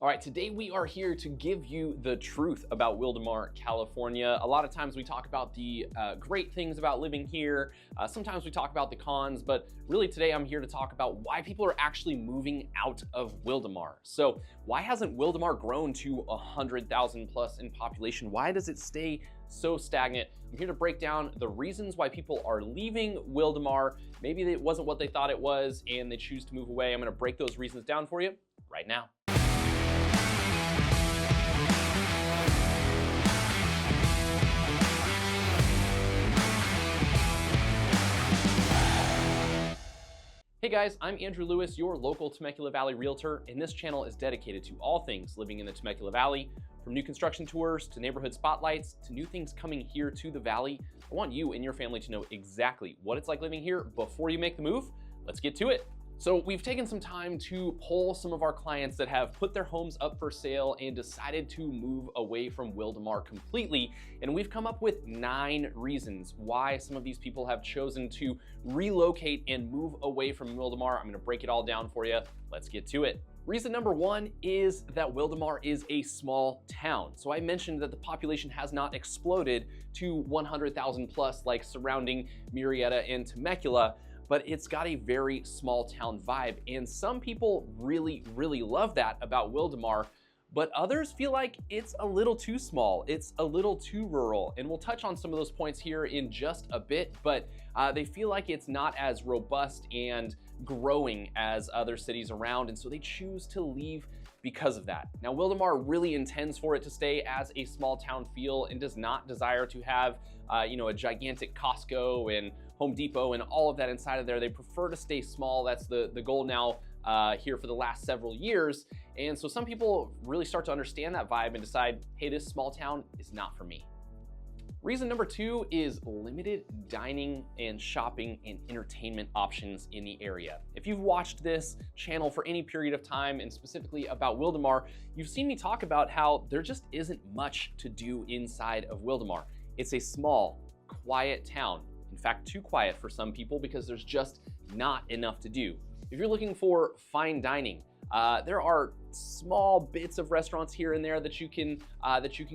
All right, today we are here to give you the truth about Wildomar, California. A lot of times we talk about the great things about living here. Sometimes we talk about the cons, but really today I'm here to talk about why people are actually moving out of Wildomar. So why hasn't Wildomar grown to 100,000 plus in population? Why does it stay so stagnant? I'm here to break down the reasons why people are leaving Wildomar. Maybe it wasn't what they thought it was and they choose to move away. I'm gonna break those reasons down for you right now. Hey guys, I'm Andrew Lewis, your local Temecula Valley Realtor, and this channel is dedicated to all things living in the Temecula Valley. From new construction tours to neighborhood spotlights to new things coming here to the Valley, I want you and your family to know exactly what it's like living here before you make the move. Let's get to it. So we've taken some time to poll some of our clients that have put their homes up for sale and decided to move away from Wildomar completely. And we've come up with 9 reasons why some of these people have chosen to relocate and move away from Wildomar. I'm gonna break it all down for you. Let's get to it. Reason number 1 is that Wildomar is a small town. So I mentioned that the population has not exploded to 100,000 plus like surrounding Murrieta and Temecula, but it's got a very small town vibe. And some people really love that about Wildomar, but others feel like it's a little too small. It's a little too rural. And we'll touch on some of those points here in just a bit, but they feel like it's not as robust and growing as other cities around. And so they choose to leave because of that. Now, Wildomar really intends for it to stay as a small town feel and does not desire to have a gigantic Costco and Home Depot and all of that inside of there. They prefer to stay small. That's the goal now here for the last several years. And so some people really start to understand that vibe and decide, hey, this small town is not for me. Reason number 2 is limited dining and shopping and entertainment options in the area. If you've watched this channel for any period of time and specifically about Wildomar, you've seen me talk about how there just isn't much to do inside of Wildomar. It's a small, quiet town. In fact, too quiet for some people because there's just not enough to do. If you're looking for fine dining, there are small bits of restaurants here and there that you can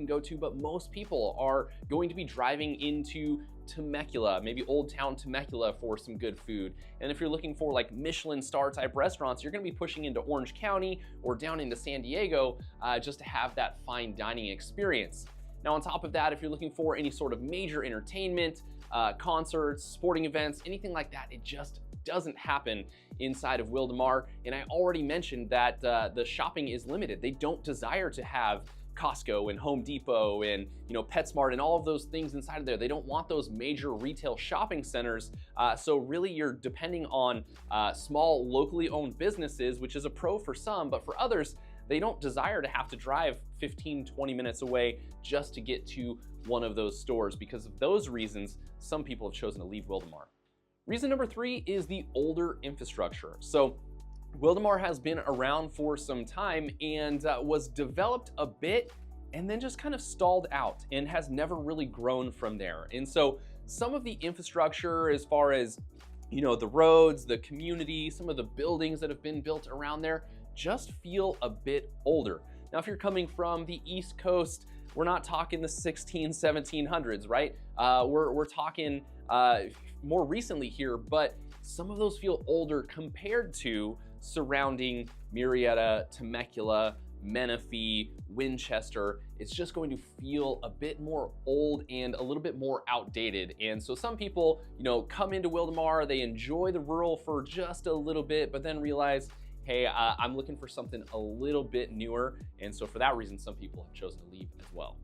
go to, but most people are going to be driving into Temecula, maybe Old Town Temecula for some good food. And if you're looking for like Michelin star type restaurants, you're gonna be pushing into Orange County or down into San Diego just to have that fine dining experience. Now, on top of that, if you're looking for any sort of major entertainment, concerts, sporting events, anything like that, it just doesn't happen inside of Wildomar. And I already mentioned that the shopping is limited. They don't desire to have Costco and Home Depot and PetSmart and all of those things inside of there. They don't want those major retail shopping centers. So really you're depending on small locally owned businesses, which is a pro for some, but for others, they don't desire to have to drive 15-20 minutes away just to get to one of those stores. Because of those reasons, some people have chosen to leave Wildomar. Reason number 3 is the older infrastructure. So Wildomar has been around for some time and was developed a bit and then just kind of stalled out and has never really grown from there. And so some of the infrastructure, as far as the roads, the community, some of the buildings that have been built around there, just feel a bit older. Now, if you're coming from the East Coast, we're not talking the 1700s, right? We're talking more recently here, but some of those feel older compared to surrounding Murrieta, Temecula, Menifee, Winchester. It's just going to feel a bit more old and a little bit more outdated. And so some people, come into Wildomar, they enjoy the rural for just a little bit, but then realize, hey, I'm looking for something a little bit newer. And so for that reason, some people have chosen to leave as well.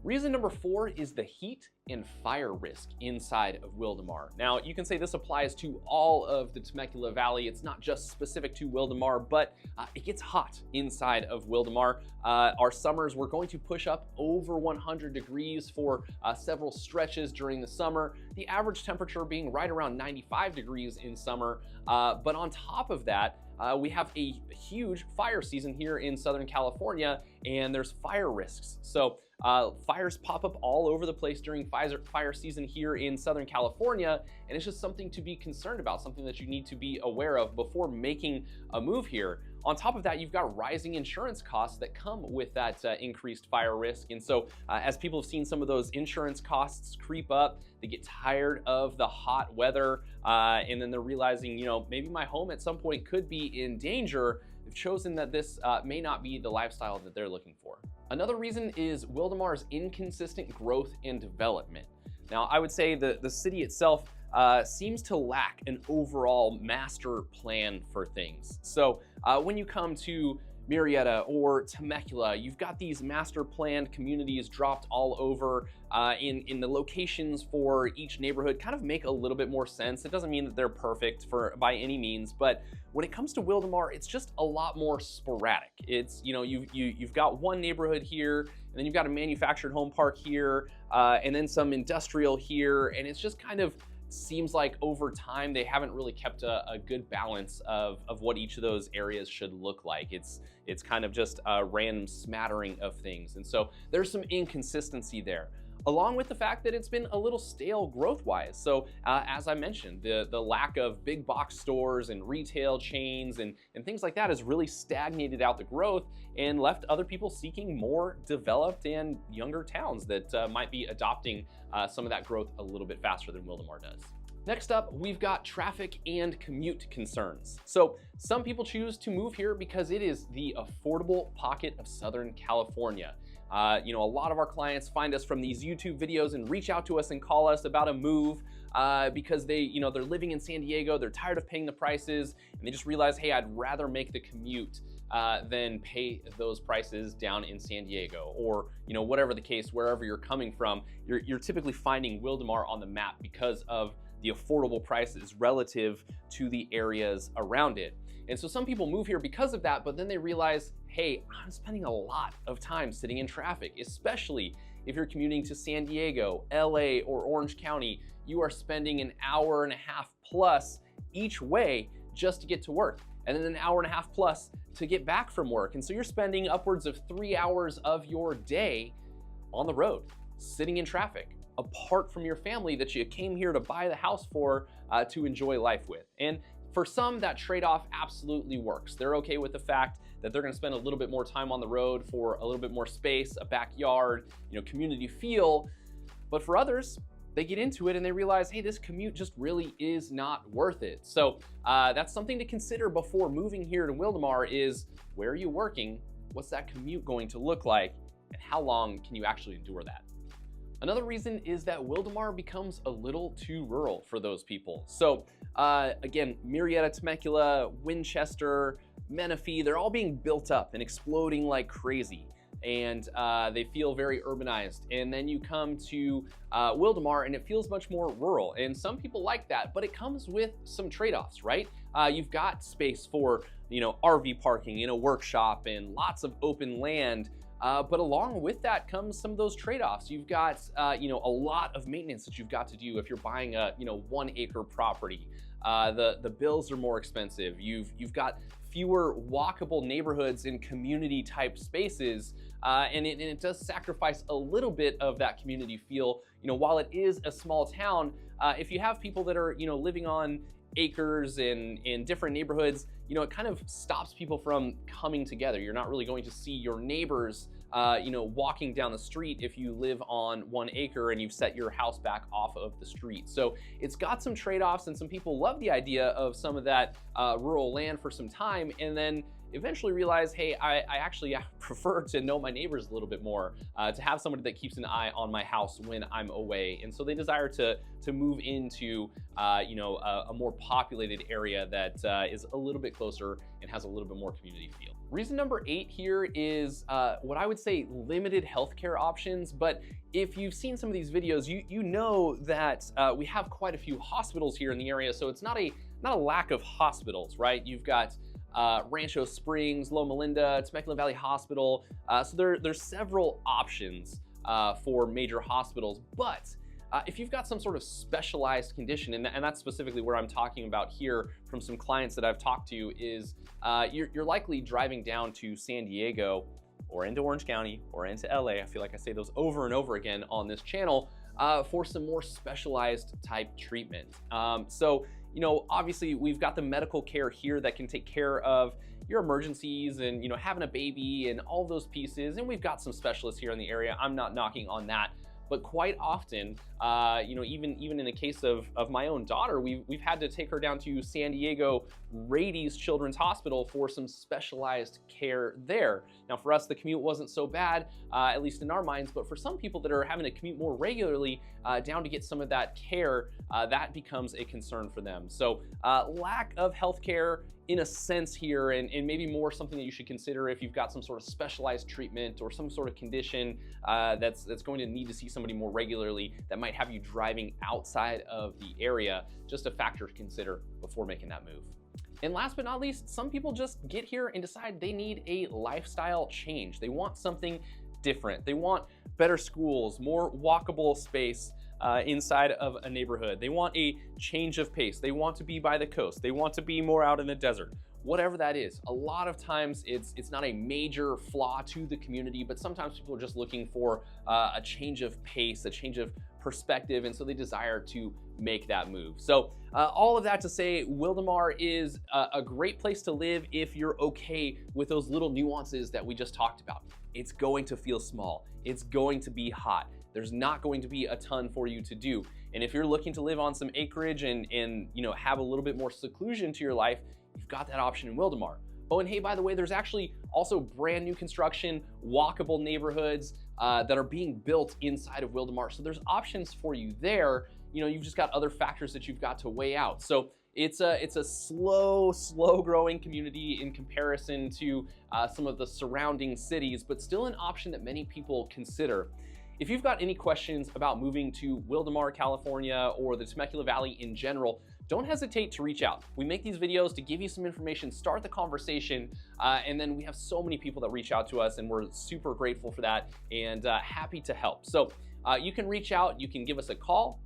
Reason number 4 is the heat and fire risk inside of Wildomar. Now, you can say this applies to all of the Temecula Valley. It's not just specific to Wildomar, but it gets hot inside of Wildomar. Our summers, we're going to push up over 100 degrees for several stretches during the summer. The average temperature being right around 95 degrees in summer. But on top of that, we have a huge fire season here in Southern California, and there's fire risks. So fires pop up all over the place during fire season here in Southern California, and it's just something to be concerned about, something that you need to be aware of before making a move here. on top of that, you've got rising insurance costs that come with that increased fire risk. And so as people have seen some of those insurance costs creep up, they get tired of the hot weather, and then they're realizing, you know, maybe my home at some point could be in danger. They've chosen that this may not be the lifestyle that they're looking for. Another reason is Wildomar's inconsistent growth and development. Now, I would say the city itself seems to lack an overall master plan for things. So when you come to Murrieta or Temecula, you've got these master planned communities dropped all over in the locations for each neighborhood kind of make a little bit more sense. It doesn't mean that they're perfect by any means, but when it comes to Wildomar, it's just a lot more sporadic. It's, you know, you've got one neighborhood here, and then you've got a manufactured home park here, and then some industrial here, and it's just kind of seems like over time they haven't really kept a good balance of what each of those areas should look like. It's kind of just a random smattering of things, and so there's some inconsistency there, along with the fact that it's been a little stale growth-wise. So as I mentioned, the lack of big box stores and retail chains and things like that has really stagnated out the growth and left other people seeking more developed and younger towns that might be adopting some of that growth a little bit faster than Wildomar does. Next up, we've got traffic and commute concerns. So some people choose to move here because it is the affordable pocket of Southern California. You know, a lot of our clients find us from these YouTube videos and reach out to us and call us about a move because they're living in San Diego, they're tired of paying the prices, and they just realize, hey, I'd rather make the commute than pay those prices down in San Diego, or, you know, whatever the case, wherever you're coming from, you're typically finding Wildomar on the map because of the affordable prices relative to the areas around it. And so some people move here because of that, but then they realize, hey, I'm spending a lot of time sitting in traffic, especially if you're commuting to San Diego, LA, or Orange County. You are spending an hour and a half plus each way just to get to work, and then an hour and a half plus to get back from work. And so you're spending upwards of 3 hours of your day on the road, sitting in traffic, apart from your family that you came here to buy the house for, to enjoy life with. And for some, that trade-off absolutely works. They're okay with the fact that they're gonna spend a little bit more time on the road for a little bit more space, a backyard, you know, community feel. But for others, they get into it and they realize, hey, this commute just really is not worth it. So that's something to consider before moving here to Wildomar is, where are you working? What's that commute going to look like? And how long can you actually endure that? Another reason is that Wildomar becomes a little too rural for those people. So again, Murrieta, Temecula, Winchester, Menifee, they're all being built up and exploding like crazy. And they feel very urbanized. And then you come to Wildomar and it feels much more rural. And some people like that, but it comes with some trade-offs, right? You've got space for, you know, RV parking in a workshop and lots of open land. But along with that comes some of those trade-offs. You've got, you know, a lot of maintenance that you've got to do if you're buying a, you know, 1 acre property. The bills are more expensive. You've got fewer walkable neighborhoods in community type spaces, and it does sacrifice a little bit of that community feel. You know, while it is a small town, if you have people that are, you know, living on acres in different neighborhoods, you know, it kind of stops people from coming together. You're not really going to see your neighbors, you know, walking down the street if you live on 1 acre and you've set your house back off of the street. So it's got some trade-offs, and some people love the idea of some of that rural land for some time, and then eventually realize, hey, I actually prefer to know my neighbors a little bit more, to have somebody that keeps an eye on my house when I'm away. And so they desire to move into, you know, a more populated area that is a little bit closer and has a little bit more community feel. Reason number 8 here is what I would say limited healthcare options. But if you've seen some of these videos, you know that we have quite a few hospitals here in the area. So it's not a lack of hospitals, right? You've got Rancho Springs, Loma Linda, Temecula Valley Hospital. So there's several options for major hospitals. But if you've got some sort of specialized condition, and that's specifically where I'm talking about here from some clients that I've talked to, is you're likely driving down to San Diego or into Orange County or into LA. I feel like I say those over and over again on this channel for some more specialized type treatment. So, you know, obviously we've got the medical care here that can take care of, your emergencies and, you know, having a baby and all those pieces. And we've got some specialists here in the area. I'm not knocking on that. But quite often, you know, even in the case of my own daughter, we've had to take her down to San Diego Rady's Children's Hospital for some specialized care there. Now, for us, the commute wasn't so bad, at least in our minds, but for some people that are having to commute more regularly down to get some of that care, that becomes a concern for them. So lack of healthcare in a sense here, and maybe more something that you should consider if you've got some sort of specialized treatment or some sort of condition that's going to need to see somebody more regularly that might have you driving outside of the area. Just a factor to consider before making that move. And last but not least, some people just get here and decide they need a lifestyle change. They want something different. They want better schools, more walkable space inside of a neighborhood. They want a change of pace. They want to be by the coast. They want to be more out in the desert. Whatever that is, a lot of times it's not a major flaw to the community, but sometimes people are just looking for a change of pace, a change of perspective, and so they desire to make that move. So all of that to say, Wildomar is a great place to live if you're okay with those little nuances that we just talked about. It's going to feel small. It's going to be hot. There's not going to be a ton for you to do. And if you're looking to live on some acreage and you know, have a little bit more seclusion to your life, you've got that option in Wildomar. Oh, and hey, by the way, there's actually also brand new construction, walkable neighborhoods that are being built inside of Wildomar. So there's options for you there. You know, you've just got other factors that you've got to weigh out. So it's a slow growing community in comparison to some of the surrounding cities, but still an option that many people consider. If you've got any questions about moving to Wildomar, California, or the Temecula Valley in general, don't hesitate to reach out. We make these videos to give you some information, start the conversation, and then we have so many people that reach out to us, and we're super grateful for that and happy to help. So you can reach out, you can give us a call,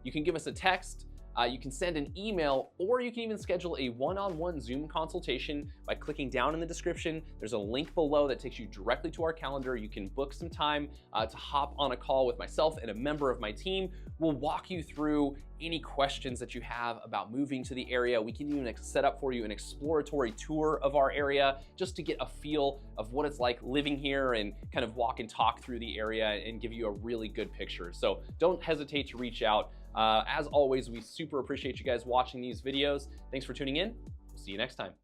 you can give us a text, you can send an email, or you can even schedule a one-on-one Zoom consultation by clicking down in the description. There's a link below that takes you directly to our calendar. You can book some time to hop on a call with myself and a member of my team. We'll walk you through any questions that you have about moving to the area. We can even set up for you an exploratory tour of our area just to get a feel of what it's like living here and kind of walk and talk through the area and give you a really good picture. So don't hesitate to reach out. As always, we super appreciate you guys watching these videos. Thanks for tuning in. We'll see you next time.